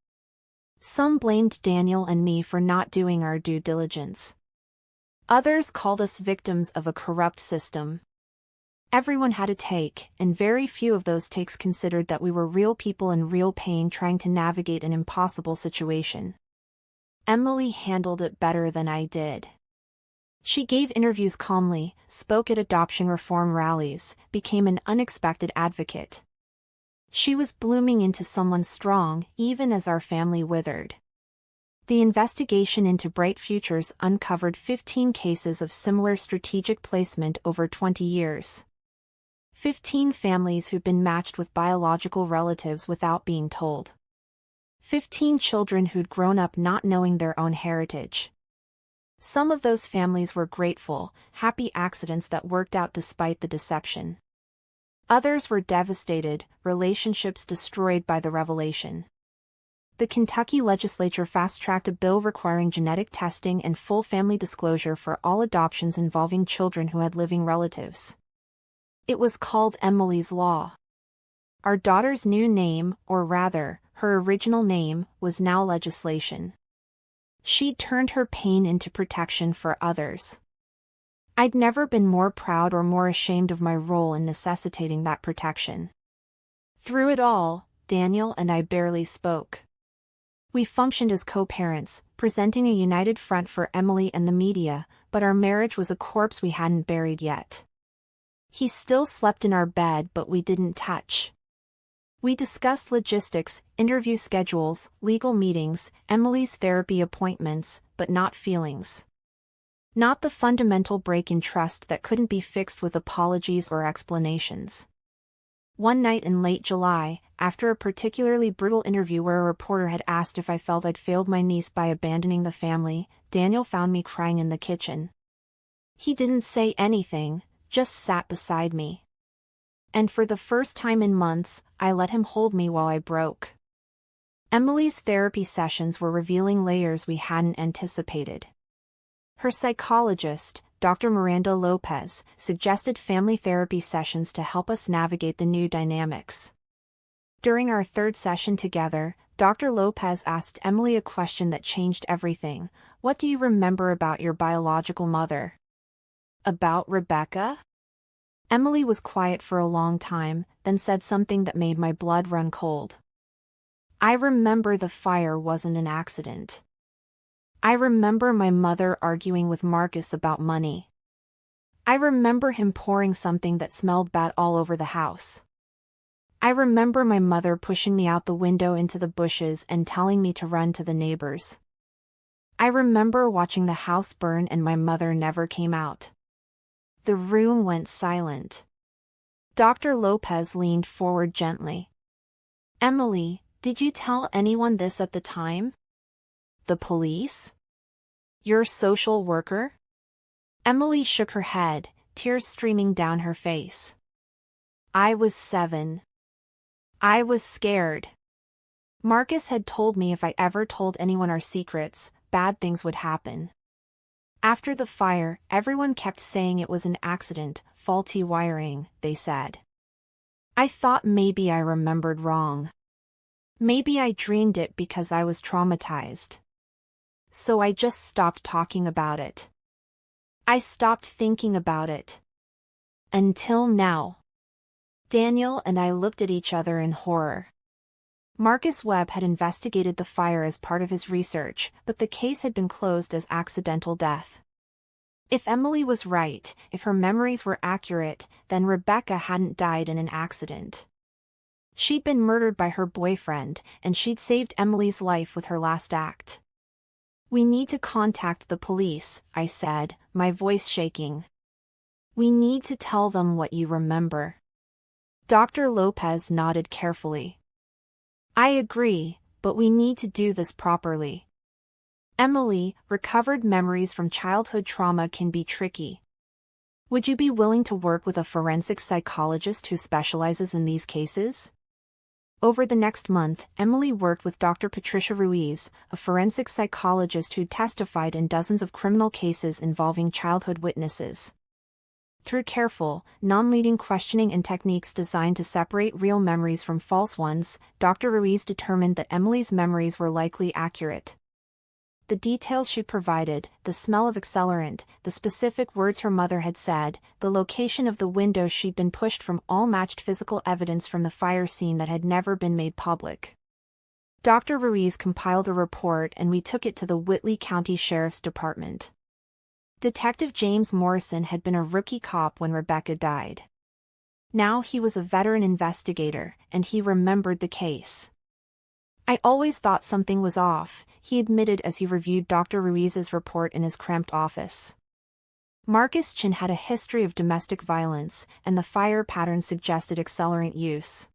Some blamed Daniel and me for not doing our due diligence. Others called us victims of a corrupt system. Everyone had a take, and very few of those takes considered that we were real people in real pain trying to navigate an impossible situation. Emily handled it better than I did. She gave interviews calmly, spoke at adoption reform rallies, became an unexpected advocate. She was blooming into someone strong, even as our family withered. The investigation into Bright Futures uncovered 15 cases of similar strategic placement over 20 years. 15 families who'd been matched with biological relatives without being told. 15 children who'd grown up not knowing their own heritage. Some of those families were grateful, happy accidents that worked out despite the deception. Others were devastated, relationships destroyed by the revelation. The Kentucky legislature fast-tracked a bill requiring genetic testing and full family disclosure for all adoptions involving children who had living relatives. It was called Emily's Law. Our daughter's new name, or rather, her original name, was now legislation. She'd turned her pain into protection for others. I'd never been more proud or more ashamed of my role in necessitating that protection. Through it all, Daniel and I barely spoke. We functioned as co-parents, presenting a united front for Emily and the media, but our marriage was a corpse we hadn't buried yet. He still slept in our bed, but we didn't touch. We discussed logistics, interview schedules, legal meetings, Emily's therapy appointments, but not feelings. Not the fundamental break in trust that couldn't be fixed with apologies or explanations. One night in late July, after a particularly brutal interview where a reporter had asked if I felt I'd failed my niece by abandoning the family, Daniel found me crying in the kitchen. He didn't say anything, just sat beside me. And for the first time in months, I let him hold me while I broke. Emily's therapy sessions were revealing layers we hadn't anticipated. Her psychologist, Dr. Miranda Lopez, suggested family therapy sessions to help us navigate the new dynamics. During our third session together, Dr. Lopez asked Emily a question that changed everything. What do you remember about your biological mother? About Rebecca? Emily was quiet for a long time, then said something that made my blood run cold. I remember the fire wasn't an accident. I remember my mother arguing with Marcus about money. I remember him pouring something that smelled bad all over the house. I remember my mother pushing me out the window into the bushes and telling me to run to the neighbors. I remember watching the house burn and my mother never came out. The room went silent. Dr. Lopez leaned forward gently. Emily, did you tell anyone this at the time? The police? Your social worker? Emily shook her head, tears streaming down her face. I was 7. I was scared. Marcus had told me if I ever told anyone our secrets, bad things would happen. After the fire, everyone kept saying it was an accident, faulty wiring, they said. I thought maybe I remembered wrong. Maybe I dreamed it because I was traumatized. So I just stopped talking about it. I stopped thinking about it. Until now. Daniel and I looked at each other in horror. Marcus Webb had investigated the fire as part of his research, but the case had been closed as accidental death. If Emily was right, if her memories were accurate, then Rebecca hadn't died in an accident. She'd been murdered by her boyfriend, and she'd saved Emily's life with her last act. We need to contact the police, I said, my voice shaking. We need to tell them what you remember. Dr. Lopez nodded carefully. I agree, but we need to do this properly. Emily, recovered memories from childhood trauma can be tricky. Would you be willing to work with a forensic psychologist who specializes in these cases? Over the next month, Emily worked with Dr. Patricia Ruiz, a forensic psychologist who testified in dozens of criminal cases involving childhood witnesses. Through careful, non-leading questioning and techniques designed to separate real memories from false ones, Dr. Ruiz determined that Emily's memories were likely accurate. The details she provided, the smell of accelerant, the specific words her mother had said, the location of the window she'd been pushed from, all matched physical evidence from the fire scene that had never been made public. Dr. Ruiz compiled a report and we took it to the Whitley County Sheriff's Department. Detective James Morrison had been a rookie cop when Rebecca died. Now he was a veteran investigator, and he remembered the case. "I always thought something was off," he admitted as he reviewed Dr. Ruiz's report in his cramped office. Marcus Chin had a history of domestic violence, and the fire pattern suggested accelerant use.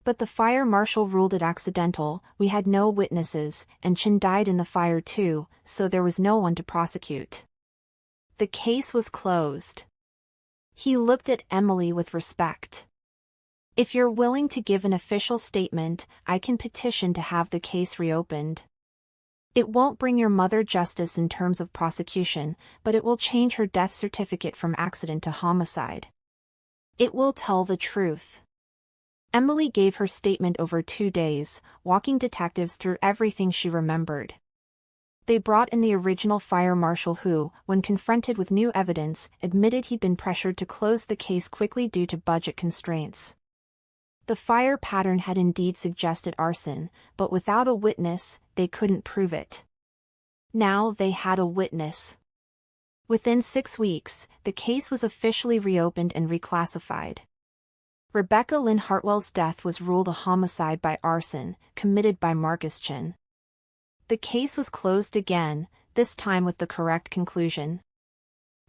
But the fire marshal ruled it accidental, we had no witnesses, and Chin died in the fire too, so there was no one to prosecute. The case was closed. He looked at Emily with respect. "If you're willing to give an official statement, I can petition to have the case reopened. It won't bring your mother justice in terms of prosecution, but it will change her death certificate from accident to homicide. It will tell the truth." Emily gave her statement over 2 days, walking detectives through everything she remembered. They brought in the original fire marshal who, when confronted with new evidence, admitted he'd been pressured to close the case quickly due to budget constraints. The fire pattern had indeed suggested arson, but without a witness, they couldn't prove it. Now they had a witness. Within 6 weeks, the case was officially reopened and reclassified. Rebecca Lynn Hartwell's death was ruled a homicide by arson, committed by Marcus Chin. The case was closed again, this time with the correct conclusion.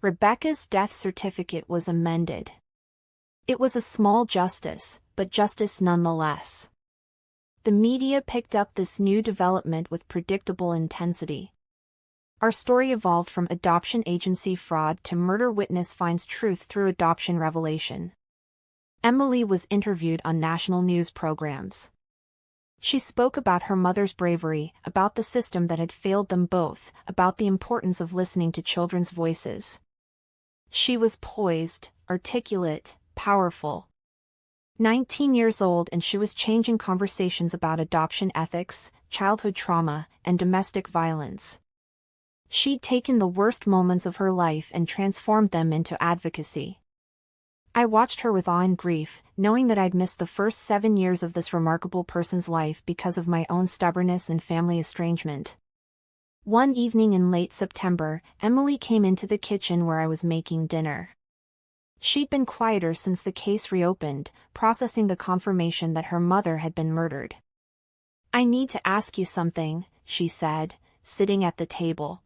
Rebecca's death certificate was amended. It was a small justice, but justice nonetheless. The media picked up this new development with predictable intensity. Our story evolved from adoption agency fraud to murder witness finds truth through adoption revelation. Emily was interviewed on national news programs. She spoke about her mother's bravery, about the system that had failed them both, about the importance of listening to children's voices. She was poised, articulate, powerful. 19 years old, and she was changing conversations about adoption ethics, childhood trauma, and domestic violence. She'd taken the worst moments of her life and transformed them into advocacy. I watched her with awe and grief, knowing that I'd missed the first 7 years of this remarkable person's life because of my own stubbornness and family estrangement. One evening in late September, Emily came into the kitchen where I was making dinner. She'd been quieter since the case reopened, processing the confirmation that her mother had been murdered. "I need to ask you something," she said, sitting at the table.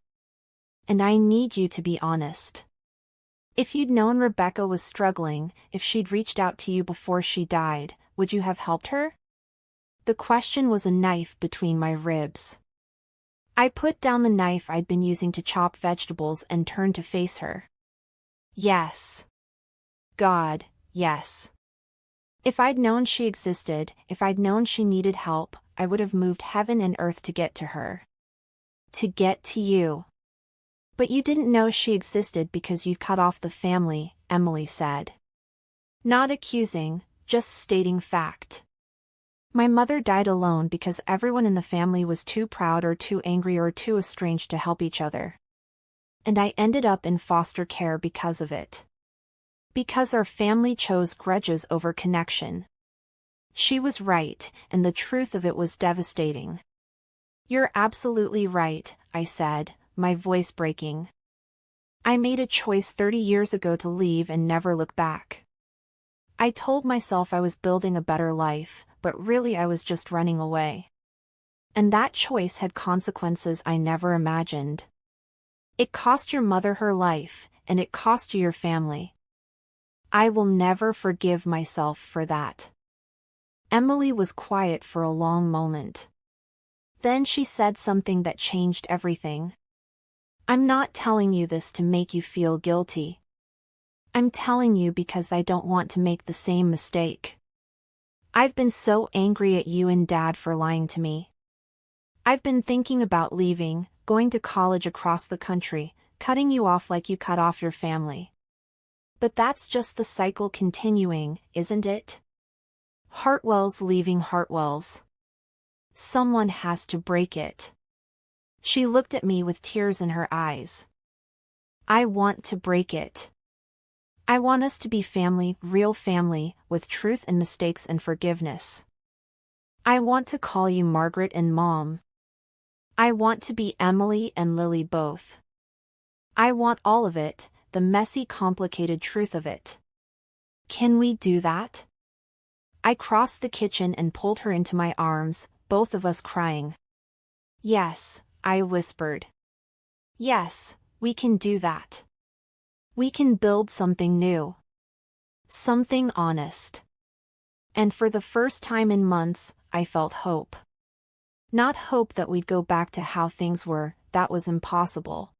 "And I need you to be honest. If you'd known Rebecca was struggling, if she'd reached out to you before she died, would you have helped her?" The question was a knife between my ribs. I put down the knife I'd been using to chop vegetables and turned to face her. Yes. God, yes. If I'd known she existed, if I'd known she needed help, I would have moved heaven and earth to get to her. To get to you. "But you didn't know she existed because you'd cut off the family," Emily said. Not accusing, just stating fact. "My mother died alone because everyone in the family was too proud or too angry or too estranged to help each other. And I ended up in foster care because of it. Because our family chose grudges over connection." She was right, and the truth of it was devastating. "You're absolutely right," I said, my voice breaking. "I made a choice 30 years ago to leave and never look back. I told myself I was building a better life, but really I was just running away. And that choice had consequences I never imagined. It cost your mother her life, and it cost you your family. I will never forgive myself for that." Emily was quiet for a long moment. Then she said something that changed everything. "I'm not telling you this to make you feel guilty. I'm telling you because I don't want to make the same mistake. I've been so angry at you and Dad for lying to me. I've been thinking about leaving, going to college across the country, cutting you off like you cut off your family. But that's just the cycle continuing, isn't it? Hartwell's leaving Hartwell's. Someone has to break it. She looked at me with tears in her eyes. I want to break it. I want us to be family, real family, with truth and mistakes and forgiveness. I want to call you Margaret and Mom. I want to be Emily and Lily both. I want all of it, the messy, complicated truth of it. Can we do that? I crossed the kitchen and pulled her into my arms, both of us crying. Yes, I whispered. Yes, we can do that. We can build something new. Something honest. And for the first time in months, I felt hope. Not hope that we'd go back to how things were, that was impossible.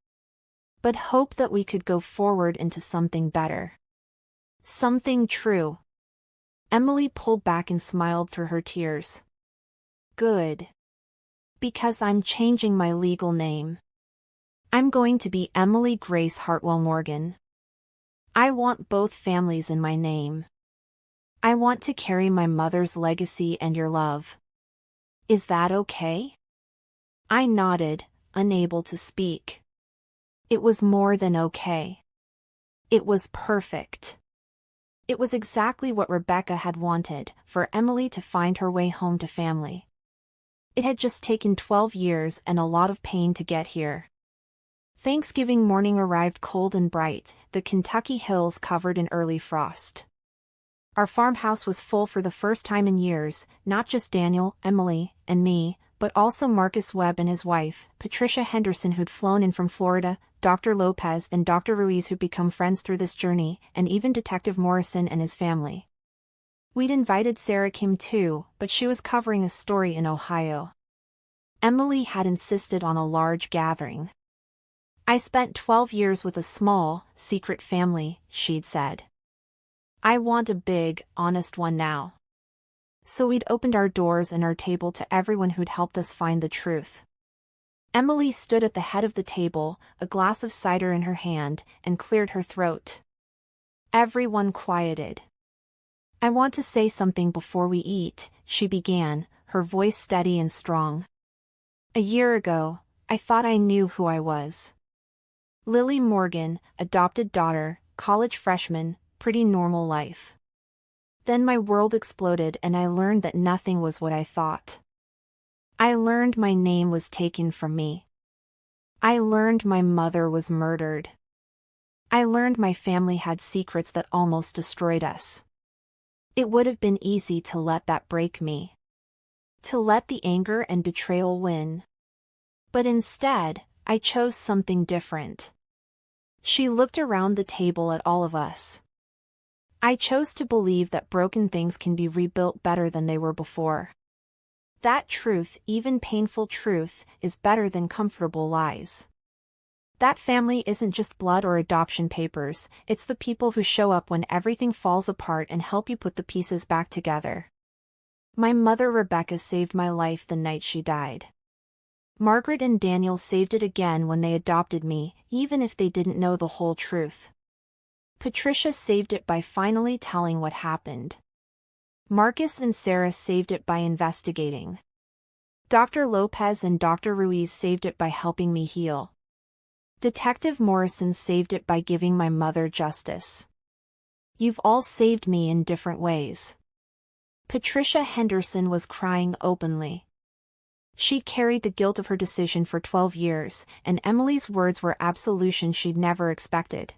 But hope that we could go forward into something better. Something true. Emily pulled back and smiled through her tears. Good. Because I'm changing my legal name. I'm going to be Emily Grace Hartwell Morgan. I want both families in my name. I want to carry my mother's legacy and your love. Is that okay? I nodded, unable to speak. It was more than okay. It was perfect. It was exactly what Rebecca had wanted, for Emily to find her way home to family. It had just taken 12 years and a lot of pain to get here. Thanksgiving morning arrived cold and bright, the Kentucky hills covered in early frost. Our farmhouse was full for the first time in years, not just Daniel, Emily, and me, but also Marcus Webb and his wife, Patricia Henderson, who'd flown in from Florida, Dr. Lopez and Dr. Ruiz, who'd become friends through this journey, and even Detective Morrison and his family. We'd invited Sarah Kim too, but she was covering a story in Ohio. Emily had insisted on a large gathering. I spent 12 years with a small, secret family, she'd said. I want a big, honest one now. So we'd opened our doors and our table to everyone who'd helped us find the truth. Emily stood at the head of the table, a glass of cider in her hand, and cleared her throat. Everyone quieted. I want to say something before we eat, she began, her voice steady and strong. A year ago, I thought I knew who I was. Lily Morgan, adopted daughter, college freshman, pretty normal life. Then my world exploded and I learned that nothing was what I thought. I learned my name was taken from me. I learned my mother was murdered. I learned my family had secrets that almost destroyed us. It would have been easy to let that break me. To let the anger and betrayal win. But instead, I chose something different. She looked around the table at all of us. I chose to believe that broken things can be rebuilt better than they were before. That truth, even painful truth, is better than comfortable lies. That family isn't just blood or adoption papers, it's the people who show up when everything falls apart and help you put the pieces back together. My mother Rebecca saved my life the night she died. Margaret and Daniel saved it again when they adopted me, even if they didn't know the whole truth. Patricia saved it by finally telling what happened. Marcus and Sarah saved it by investigating. Dr. Lopez and Dr. Ruiz saved it by helping me heal. Detective Morrison saved it by giving my mother justice. You've all saved me in different ways. Patricia Henderson was crying openly. She'd carried the guilt of her decision for 12 years, and Emily's words were absolution she'd never expected.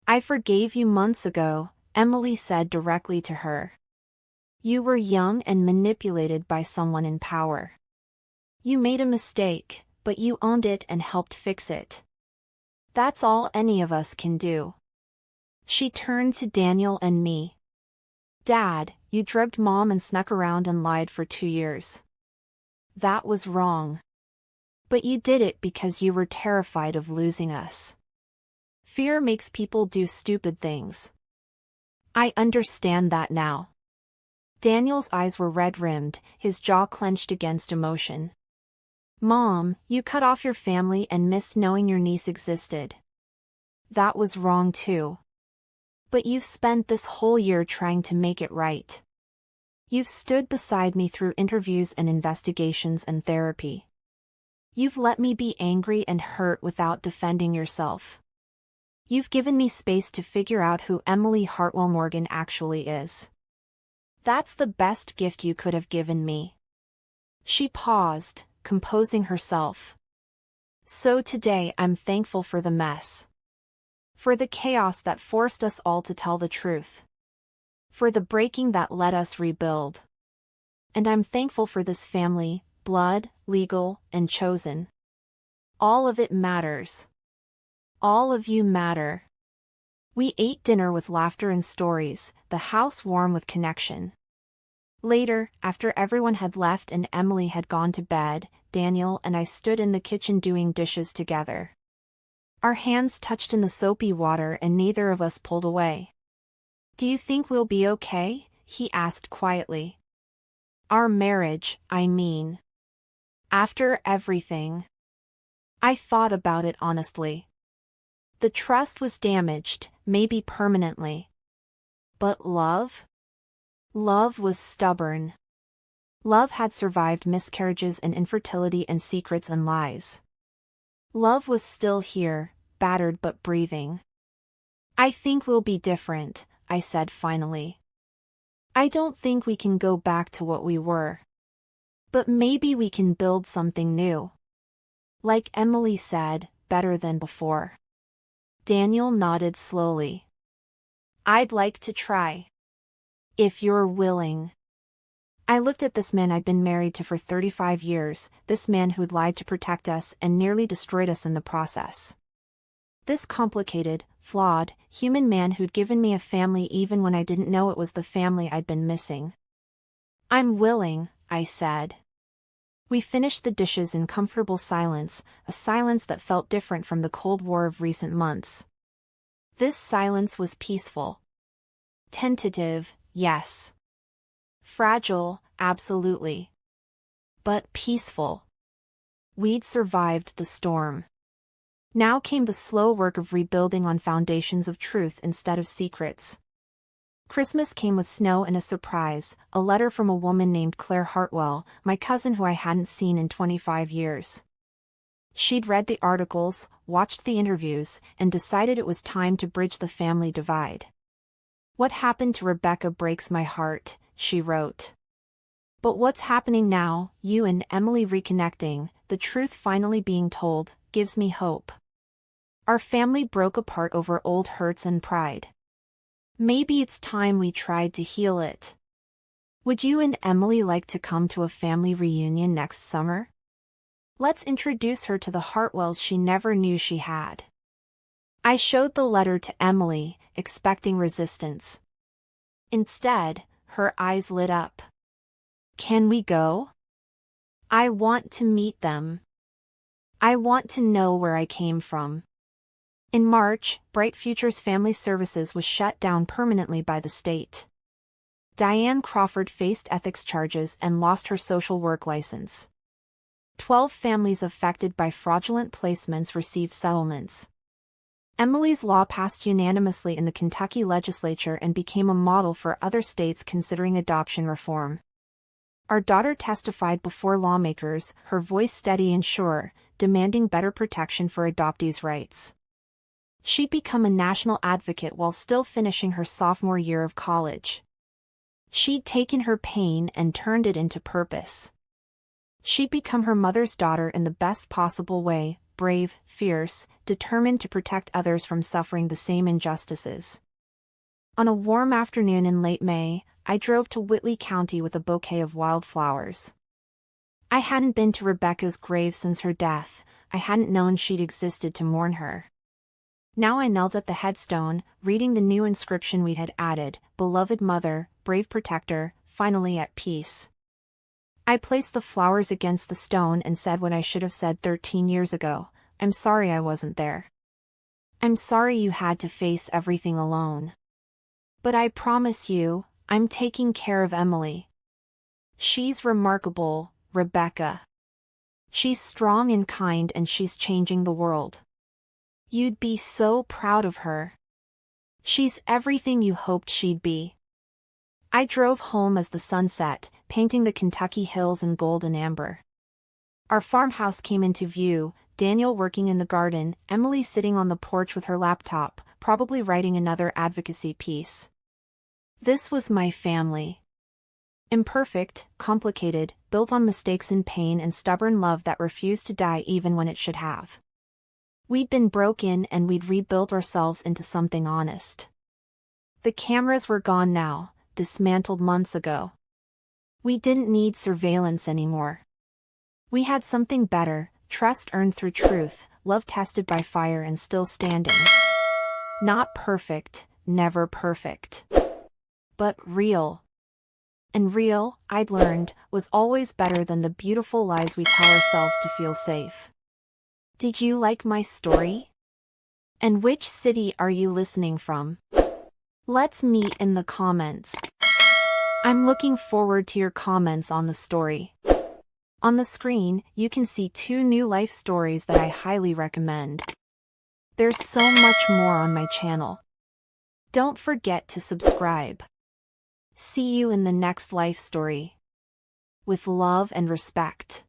I forgave you months ago, Emily said directly to her. You were young and manipulated by someone in power. You made a mistake, but you owned it and helped fix it. That's all any of us can do. She turned to Daniel and me. Dad, you drugged Mom and snuck around and lied for 2 years. That was wrong. But you did it because you were terrified of losing us. Fear makes people do stupid things. I understand that now. Daniel's eyes were red-rimmed, his jaw clenched against emotion. Mom, you cut off your family and missed knowing your niece existed. That was wrong too. But you've spent this whole year trying to make it right. You've stood beside me through interviews and investigations and therapy. You've let me be angry and hurt without defending yourself. You've given me space to figure out who Emily Hartwell Morgan actually is. That's the best gift you could have given me." She paused, composing herself. "So today I'm thankful for the mess. For the chaos that forced us all to tell the truth. For the breaking that let us rebuild. And I'm thankful for this family, blood, legal, and chosen. All of it matters. All of you matter." We ate dinner with laughter and stories, the house warm with connection. Later, after everyone had left and Emily had gone to bed, Daniel and I stood in the kitchen doing dishes together. Our hands touched in the soapy water and neither of us pulled away. "Do you think we'll be okay?" he asked quietly. "Our marriage, I mean. After everything." I thought about it honestly. The trust was damaged, maybe permanently. But love? Love was stubborn. Love had survived miscarriages and infertility and secrets and lies. Love was still here, battered but breathing. "I think we'll be different," I said finally. "I don't think we can go back to what we were. But maybe we can build something new. Like Emily said, better than before." Daniel nodded slowly. "I'd like to try. If you're willing." I looked at this man I'd been married to for 35 years, this man who'd lied to protect us and nearly destroyed us in the process. This complicated, flawed, human man who'd given me a family even when I didn't know it was the family I'd been missing. "I'm willing," I said. We finished the dishes in comfortable silence, a silence that felt different from the Cold War of recent months. This silence was peaceful. Tentative, yes. Fragile, absolutely. But peaceful. We'd survived the storm. Now came the slow work of rebuilding on foundations of truth instead of secrets. Christmas came with snow and a surprise, a letter from a woman named Claire Hartwell, my cousin who I hadn't seen in 25 years. She'd read the articles, watched the interviews, and decided it was time to bridge the family divide. "What happened to Rebecca breaks my heart," she wrote. "But what's happening now, you and Emily reconnecting, the truth finally being told, gives me hope. Our family broke apart over old hurts and pride. Maybe it's time we tried to heal it. Would you and Emily like to come to a family reunion next summer? Let's introduce her to the Hartwells she never knew she had." I showed the letter to Emily, expecting resistance. Instead, her eyes lit up. "Can we go? I want to meet them. I want to know where I came from." In March, Bright Futures Family Services was shut down permanently by the state. Diane Crawford faced ethics charges and lost her social work license. 12 families affected by fraudulent placements received settlements. Emily's law passed unanimously in the Kentucky legislature and became a model for other states considering adoption reform. Our daughter testified before lawmakers, her voice steady and sure, demanding better protection for adoptees' rights. She'd become a national advocate while still finishing her sophomore year of college. She'd taken her pain and turned it into purpose. She'd become her mother's daughter in the best possible way, brave, fierce, determined to protect others from suffering the same injustices. On a warm afternoon in late May, I drove to Whitley County with a bouquet of wildflowers. I hadn't been to Rebecca's grave since her death, I hadn't known she'd existed to mourn her. Now I knelt at the headstone, reading the new inscription we had added, "Beloved Mother, brave protector, finally at peace." I placed the flowers against the stone and said what I should have said 13 years ago, "I'm sorry I wasn't there. I'm sorry you had to face everything alone. But I promise you, I'm taking care of Emily. She's remarkable, Rebecca. She's strong and kind and she's changing the world. You'd be so proud of her. She's everything you hoped she'd be." I drove home as the sun set, painting the Kentucky hills in gold and amber. Our farmhouse came into view, Daniel working in the garden, Emily sitting on the porch with her laptop, probably writing another advocacy piece. This was my family. Imperfect, complicated, built on mistakes and pain and stubborn love that refused to die even when it should have. We'd been broken and we'd rebuilt ourselves into something honest. The cameras were gone now, dismantled months ago. We didn't need surveillance anymore. We had something better, trust earned through truth, love tested by fire and still standing. Not perfect, never perfect. But real. And real, I'd learned, was always better than the beautiful lies we tell ourselves to feel safe. Did you like my story? And which city are you listening from? Let's meet in the comments. I'm looking forward to your comments on the story. On the screen, you can see 2 new life stories that I highly recommend. There's so much more on my channel. Don't forget to subscribe. See you in the next life story. With love and respect.